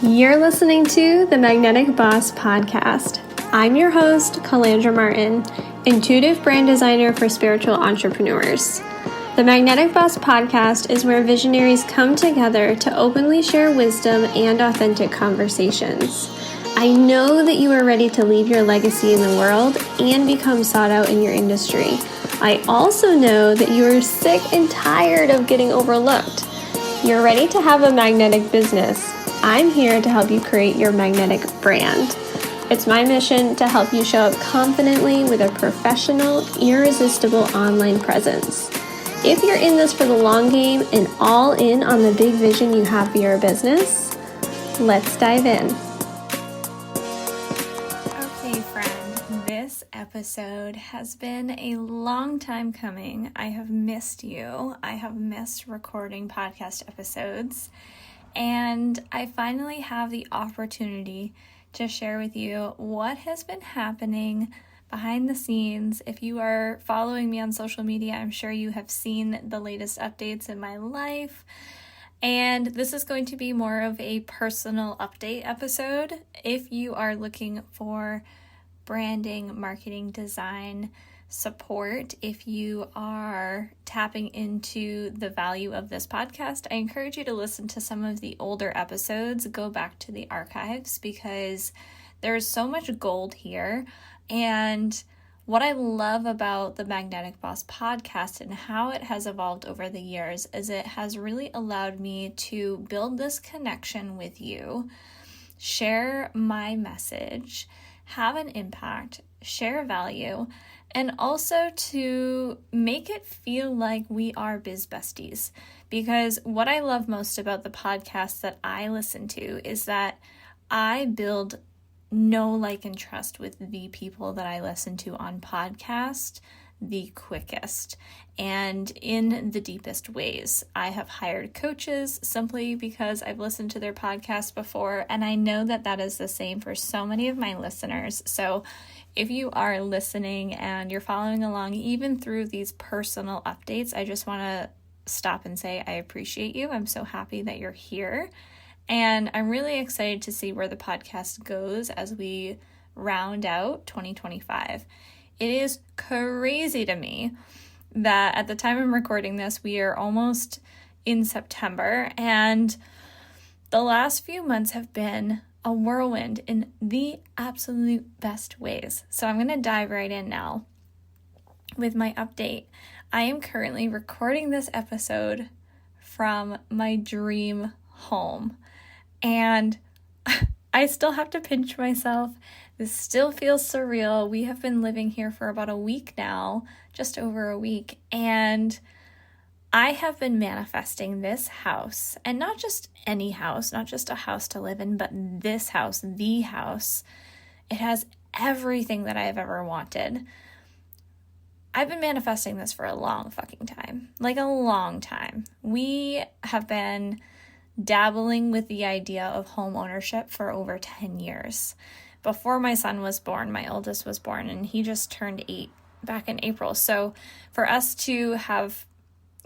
You're listening to the Magnetic Boss Podcast. I'm your host, Calandra Martin, intuitive brand designer for spiritual entrepreneurs. The Magnetic Boss Podcast is where visionaries come together to openly share wisdom and authentic conversations. I know that you are ready to leave your legacy in the world and become sought out in your industry. I also know that you are sick and tired of getting overlooked. You're ready to have a magnetic business. I'm here to help you create your magnetic brand. It's my mission to help you show up confidently with a professional, irresistible online presence. If you're in this for the long game and all in on the big vision you have for your business, let's dive in. Okay, friend, this episode has been a long time coming. I have missed you. I have missed recording podcast episodes. And I finally have the opportunity to share with you what has been happening behind the scenes. If you are following me on social media, I'm sure you have seen the latest updates in my life. And this is going to be more of a personal update episode. If you are looking for branding, marketing, design support, if you are tapping into the value of this podcast, I encourage you to listen to some of the older episodes, go back to the archives, because there's so much gold here. And what I love about the Magnetic Boss podcast and how it has evolved over the years is it has really allowed me to build this connection with you, share my message, have an impact, share value, and also to make it feel like we are biz besties. Because what I love most about the podcasts that I listen to is that I build know, like, and trust with the people that I listen to on podcast the quickest and in the deepest ways. I have hired coaches simply because I've listened to their podcast before, and I know that that is the same for so many of my listeners. So if you are listening and you're following along, even through these personal updates, I just want to stop and say I appreciate you. I'm so happy that you're here. And I'm really excited to see where the podcast goes as we round out 2025. It is crazy to me that at the time I'm recording this, we are almost in September, and the last few months have been a whirlwind in the absolute best ways. So I'm going to dive right in now with my update. I am currently recording this episode from my dream home, and I still have to pinch myself. This still feels surreal. We have been living here for about a week now, just over a week, and I have been manifesting this house, and not just any house, not just a house to live in, but this house, the house. It has everything that I have ever wanted. I've been manifesting this for a long fucking time, like a long time. We have been dabbling with the idea of home ownership for over 10 years. Before my son was born, my oldest was born, and he just turned 8 back in April. So for us to have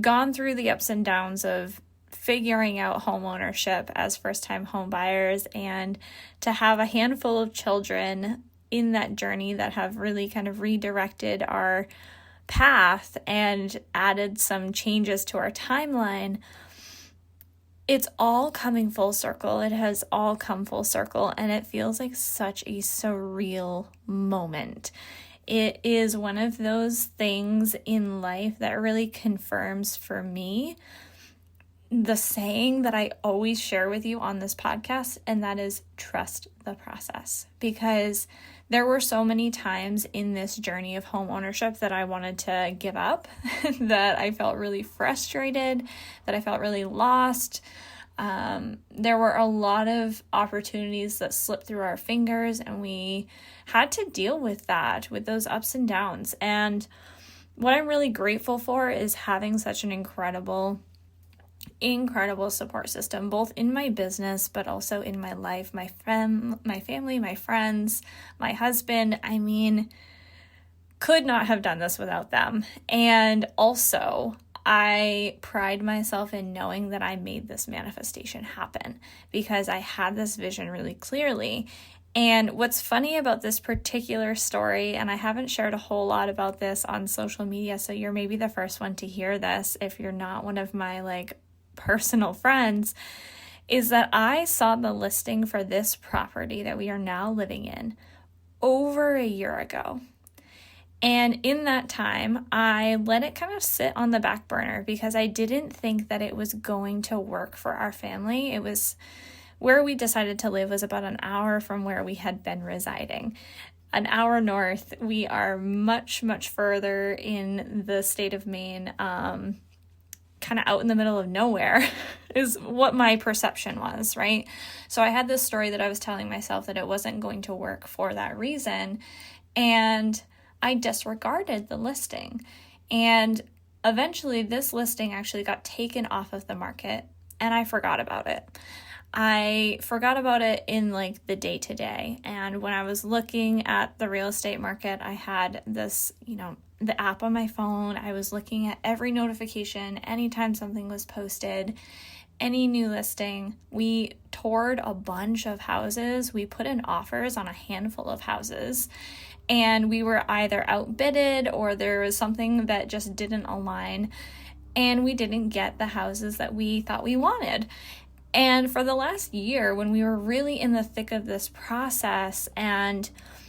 gone through the ups and downs of figuring out home ownership as first-time home buyers, and to have a handful of children in that journey that have really kind of redirected our path and added some changes to our timeline, it's all coming full circle. It has all come full circle, and it feels like such a surreal moment. It is one of those things in life that really confirms for me the saying that I always share with you on this podcast, and that is trust the process. Because there were so many times in this journey of home ownership that I wanted to give up, that I felt really frustrated, that I felt really lost. There were a lot of opportunities that slipped through our fingers, and we had to deal with that, with those ups and downs. And what I'm really grateful for is having such an incredible support system, both in my business, but also in my life, my family, my friends, my husband. I mean, could not have done this without them. And also, I pride myself in knowing that I made this manifestation happen because I had this vision really clearly. And what's funny about this particular story, and I haven't shared a whole lot about this on social media, so you're maybe the first one to hear this if you're not one of my personal friends, is that I saw the listing for this property that we are now living in over a year ago. And in that time, I let it kind of sit on the back burner because I didn't think that it was going to work for our family. It was where we decided to live was about an hour from where we had been residing. An hour north. We are much, much further in the state of Maine, kind of out in the middle of nowhere is what my perception was, right? So I had this story that I was telling myself that it wasn't going to work for that reason. And I disregarded the listing. And eventually this listing actually got taken off of the market and I forgot about it. I forgot about it in the day to day. And when I was looking at the real estate market, I had this, the app on my phone. I was looking at every notification anytime something was posted, any new listing. We toured a bunch of houses. We put in offers on a handful of houses. And we were either outbidded or there was something that just didn't align. And we didn't get the houses that we thought we wanted. And for the last year, when we were really in the thick of this process and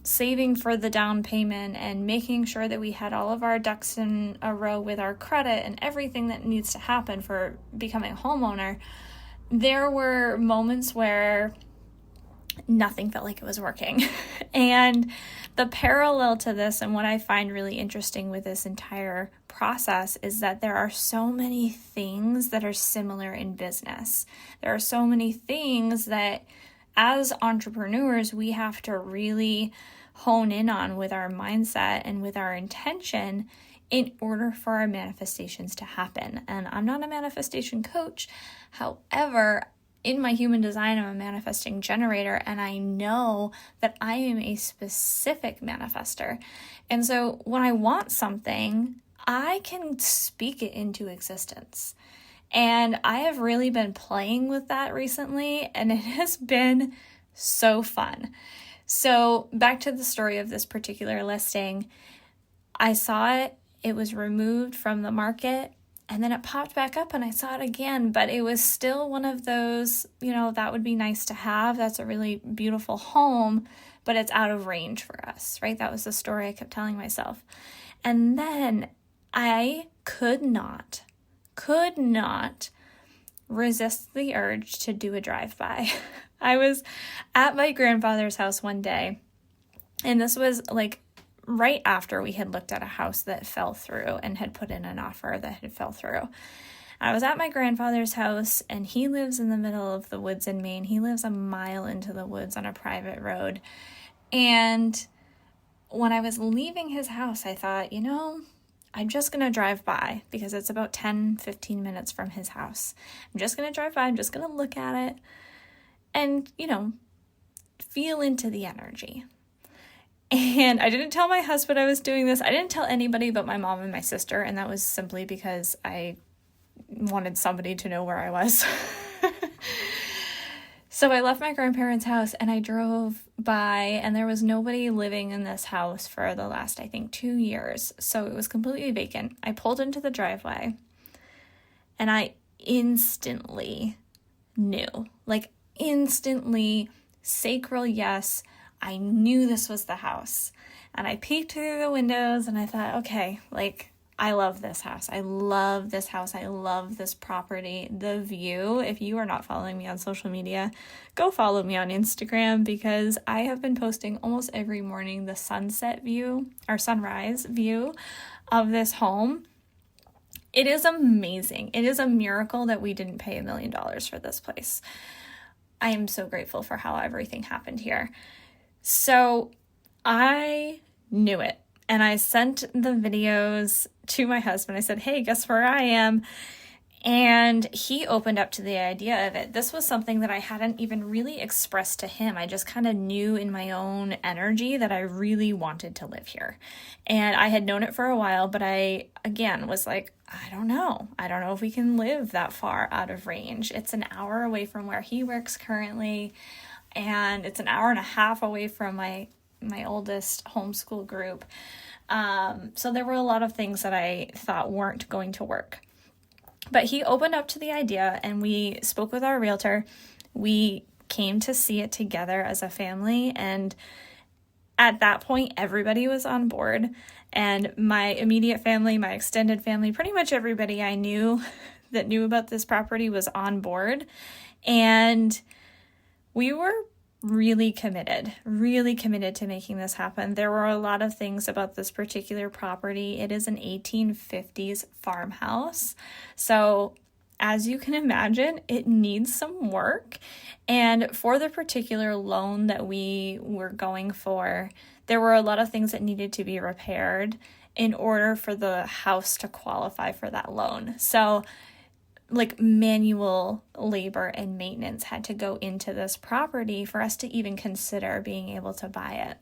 saving for the down payment and making sure that we had all of our ducks in a row with our credit and everything that needs to happen for becoming a homeowner, there were moments where nothing felt like it was working. And the parallel to this, and what I find really interesting with this entire process, is that there are so many things that are similar in business. There are so many things that as entrepreneurs, we have to really hone in on with our mindset and with our intention in order for our manifestations to happen. And I'm not a manifestation coach. However, in my human design, I'm a manifesting generator, and I know that I am a specific manifester. And so when I want something, I can speak it into existence. And I have really been playing with that recently, and it has been so fun. So back to the story of this particular listing, I saw it, it was removed from the market, and then it popped back up and I saw it again, but it was still one of those, that would be nice to have. That's a really beautiful home, but it's out of range for us, right? That was the story I kept telling myself. And then I could not resist the urge to do a drive-by. I was at my grandfather's house one day, and this was right after we had looked at a house that fell through and had put in an offer that had fell through. I was at my grandfather's house, and he lives in the middle of the woods in Maine. He lives a mile into the woods on a private road. And when I was leaving his house, I thought, I'm just going to drive by because it's about 10-15 minutes from his house. I'm just going to drive by. I'm just going to look at it and, feel into the energy. And I didn't tell my husband I was doing this. I didn't tell anybody but my mom and my sister. And that was simply because I wanted somebody to know where I was. So I left my grandparents' house and I drove by, and there was nobody living in this house for the last, 2 years. So it was completely vacant. I pulled into the driveway and I instantly knew, instantly, sacral yes, I knew this was the house. And I peeked through the windows and I thought, okay, I love this house. I love this house. I love this property. The view, if you are not following me on social media, go follow me on Instagram because I have been posting almost every morning the sunset view or sunrise view of this home. It is amazing. It is a miracle that we didn't pay $1 million for this place. I am so grateful for how everything happened here. So I knew it. And I sent the videos to my husband. I said, hey, guess where I am? And he opened up to the idea of it. This was something that I hadn't even really expressed to him. I just kind of knew in my own energy that I really wanted to live here. And I had known it for a while, but I, again, was like, I don't know. I don't know if we can live that far out of range. It's an hour away from where he works currently, and it's an hour and a half away from my oldest homeschool group. So there were a lot of things that I thought weren't going to work. But he opened up to the idea, and we spoke with our realtor. We came to see it together as a family, and at that point, everybody was on board. And my immediate family, my extended family, pretty much everybody I knew that knew about this property was on board. And we were really committed to making this happen. There were a lot of things about this particular property. It is an 1850s farmhouse. So as you can imagine, it needs some work. And for the particular loan that we were going for, there were a lot of things that needed to be repaired in order for the house to qualify for that loan. So like manual labor and maintenance had to go into this property for us to even consider being able to buy it.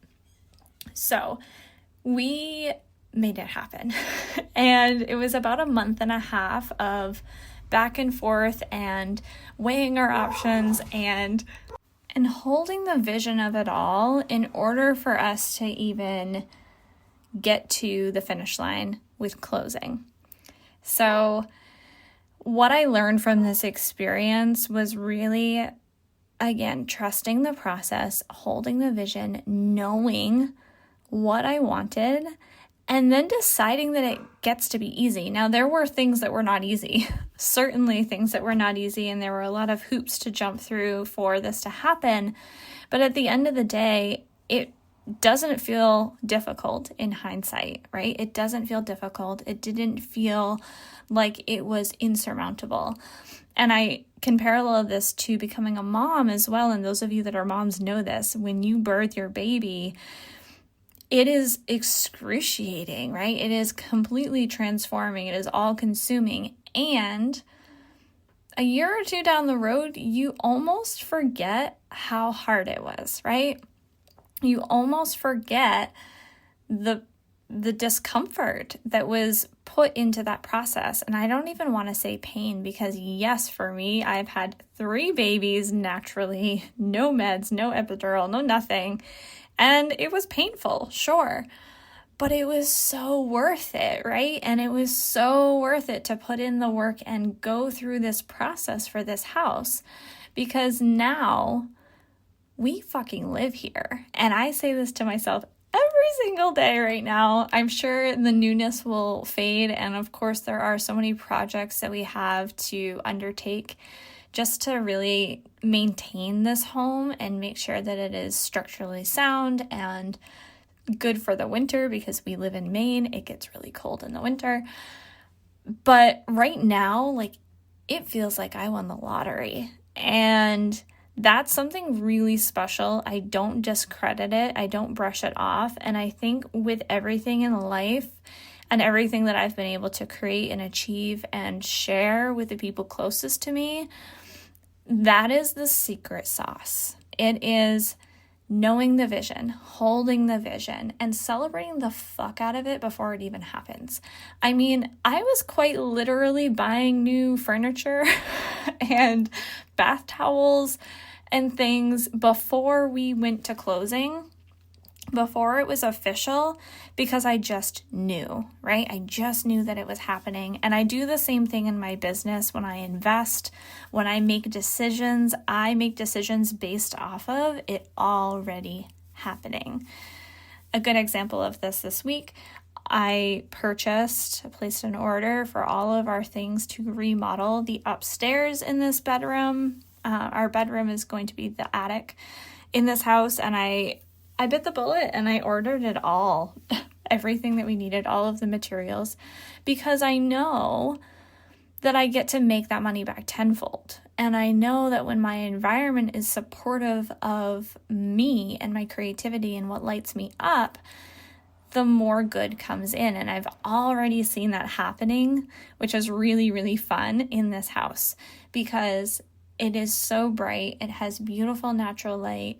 So we made it happen. And it was about a month and a half of back and forth and weighing our options and holding the vision of it all in order for us to even get to the finish line with closing. So what I learned from this experience was really, again, trusting the process, holding the vision, knowing what I wanted, and then deciding that it gets to be easy. Now, there were things that were not easy, certainly things that were not easy, and there were a lot of hoops to jump through for this to happen. But at the end of the day, it doesn't feel difficult in hindsight, right? It doesn't feel difficult. It didn't feel like it was insurmountable. And I can parallel this to becoming a mom as well. And those of you that are moms know this. When you birth your baby, it is excruciating, right? It is completely transforming. It is all consuming. And a year or two down the road, you almost forget how hard it was, right? You almost forget the discomfort that was put into that process. And I don't even want to say pain, because yes, for me, I've had 3 babies naturally, no meds, no epidural, no nothing. And it was painful, sure, but it was so worth it, right? And it was so worth it to put in the work and go through this process for this house, because now we fucking live here. And I say this to myself every single day right now. I'm sure the newness will fade. And of course, there are so many projects that we have to undertake just to really maintain this home and make sure that it is structurally sound and good for the winter, because we live in Maine. It gets really cold in the winter. But right now, like, it feels like I won the lottery. And that's something really special. I don't discredit it. I don't brush it off. And I think with everything in life and everything that I've been able to create and achieve and share with the people closest to me, that is the secret sauce. It is knowing the vision, holding the vision, and celebrating the fuck out of it before it even happens. I mean, I was quite literally buying new furniture and bath towels and things before we went to closing, before it was official, because I just knew, right? I just knew that it was happening. And I do the same thing in my business. When I invest, when I make decisions, I make decisions based off of it already happening. A good example of this week, I placed an order for all of our things to remodel the upstairs in this bedroom. Our bedroom is going to be the attic in this house, and I bit the bullet and I ordered it all, everything that we needed, all of the materials, because I know that I get to make that money back tenfold. And I know that when my environment is supportive of me and my creativity and what lights me up, the more good comes in. And I've already seen that happening, which is really, really fun in this house because it is so bright. It has beautiful natural light.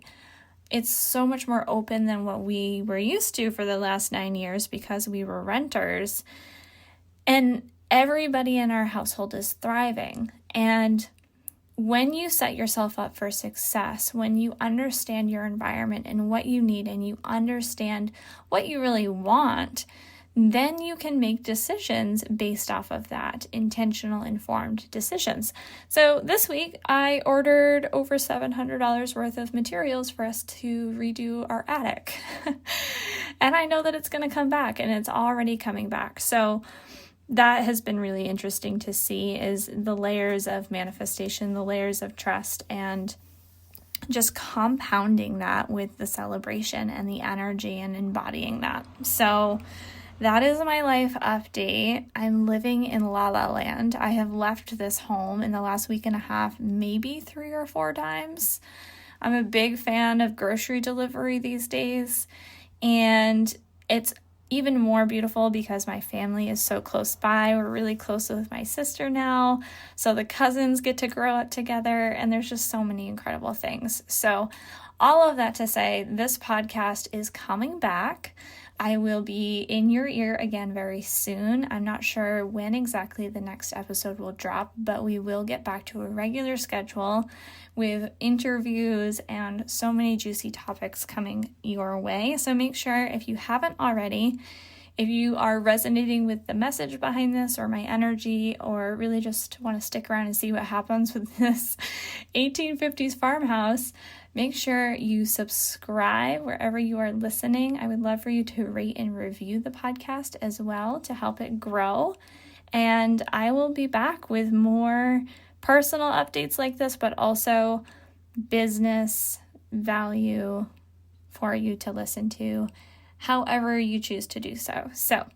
It's so much more open than what we were used to for the last 9 years because we were renters. And everybody in our household is thriving. And when you set yourself up for success, when you understand your environment and what you need and you understand what you really want, then you can make decisions based off of that, intentional, informed decisions. So this week, I ordered over $700 worth of materials for us to redo our attic. And I know that it's going to come back, and it's already coming back. So that has been really interesting to see, is the layers of manifestation, the layers of trust, and just compounding that with the celebration and the energy and embodying that. So that is my life update. I'm living in La La Land. I have left this home in the last week and a half, maybe 3 or 4 times. I'm a big fan of grocery delivery these days, and it's even more beautiful because my family is so close by. We're really close with my sister now. So the cousins get to grow up together, and there's just so many incredible things. So all of that to say, this podcast is coming back. I will be in your ear again very soon. I'm not sure when exactly the next episode will drop, but we will get back to a regular schedule with interviews and so many juicy topics coming your way. So make sure, if you haven't already, if you are resonating with the message behind this or my energy, or really just want to stick around and see what happens with this 1850s farmhouse, make sure you subscribe wherever you are listening. I would love for you to rate and review the podcast as well to help it grow. And I will be back with more personal updates like this, but also business value for you to listen to, however you choose to do so. So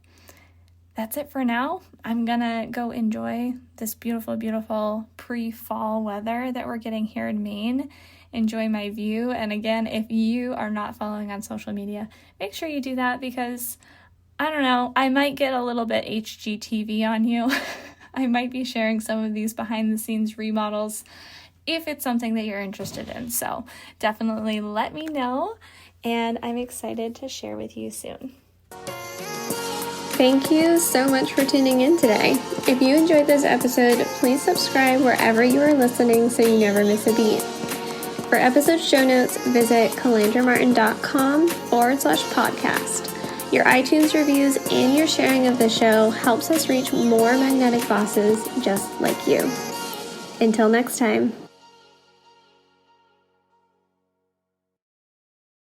that's it for now. I'm gonna go enjoy this beautiful, beautiful pre-fall weather that we're getting here in Maine. Enjoy my view. And again, if you are not following on social media, make sure you do that, because I don't know, I might get a little bit HGTV on you. I might be sharing some of these behind the scenes remodels if it's something that you're interested in. So definitely let me know, and I'm excited to share with you soon. Thank you so much for tuning in today. If you enjoyed this episode, please subscribe wherever you are listening so you never miss a beat. For episode show notes, visit calandramartin.com/podcast. Your iTunes reviews and your sharing of the show helps us reach more magnetic bosses just like you. Until next time.